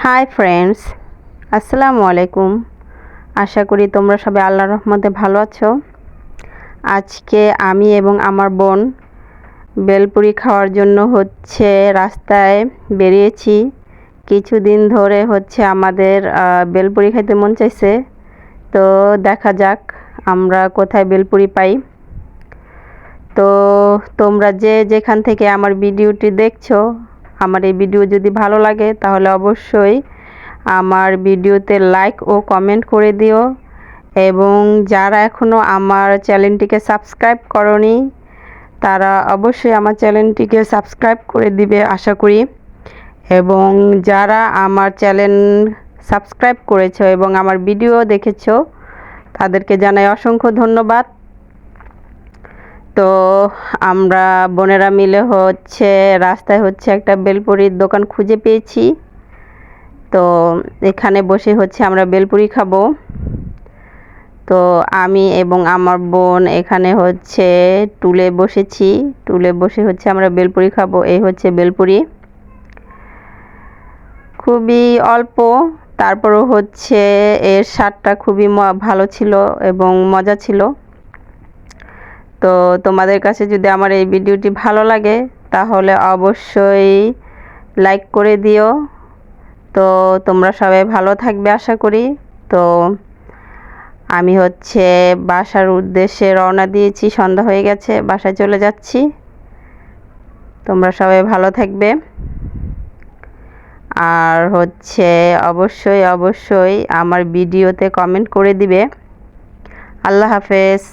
Hi friends, আসসালামু আলাইকুম। আশা করি তোমরা সবাই আল্লাহর রহমতে ভালো আছো। আজকে আমি এবং আমার বোন বেলপুরি খাওয়ার জন্য রাস্তায় বেরিয়েছি। কিছুদিন ধরে আমাদের বেলপুরি খেতে মন চাইছে, তো দেখা যাক আমরা কোথায় বেলপুরি পাই। তো তোমরা যে যেখান থেকে আমার ভিডিওটি দেখছো, আমার এই ভিডিও যদি ভালো লাগে তাহলে অবশ্যই আমার ভিডিওতে লাইক ও কমেন্ট করে দিও, এবং যারা এখনও আমার চ্যানেলটিকে সাবস্ক্রাইব করনি তারা অবশ্যই আমার চ্যানেলটিকে সাবস্ক্রাইব করে দিবে আশা করি। এবং যারা আমার চ্যানেল সাবস্ক্রাইব করেছো এবং আমার ভিডিও দেখেছো তাদেরকে জানাই অসংখ্য ধন্যবাদ। তো আমরা বোনেরা মিলে রাস্তায় একটা বেলপুরির দোকান খুঁজে পেয়েছি। তো এখানে বসে আমরা বেলপুরি খাবো। তো আমি এবং আমার বোন এখানে টুলে বসেছি। টুলে বসে আমরা বেলপুরি খাবো। এই বেলপুরি খুবই অল্প, তারপরও এর স্বাদটা খুবই ভালো ছিল এবং মজা ছিল। তো তোমাদের কাছে যদি আমার এই ভিডিওটি ভালো লাগে তাহলে অবশ্যই লাইক করে দিও। তো তোমরা সবাই ভালো থাকবে আশা করি। তো আমি বাসার উদ্দেশ্যে রওনা দিয়েছি, সন্ধ্যা হয়ে গেছে, বাসায় চলে যাচ্ছি। তোমরা সবাই ভালো থাকবে। আর অবশ্যই আমার ভিডিওতে কমেন্ট করে দিবে। আল্লাহ হাফেজ।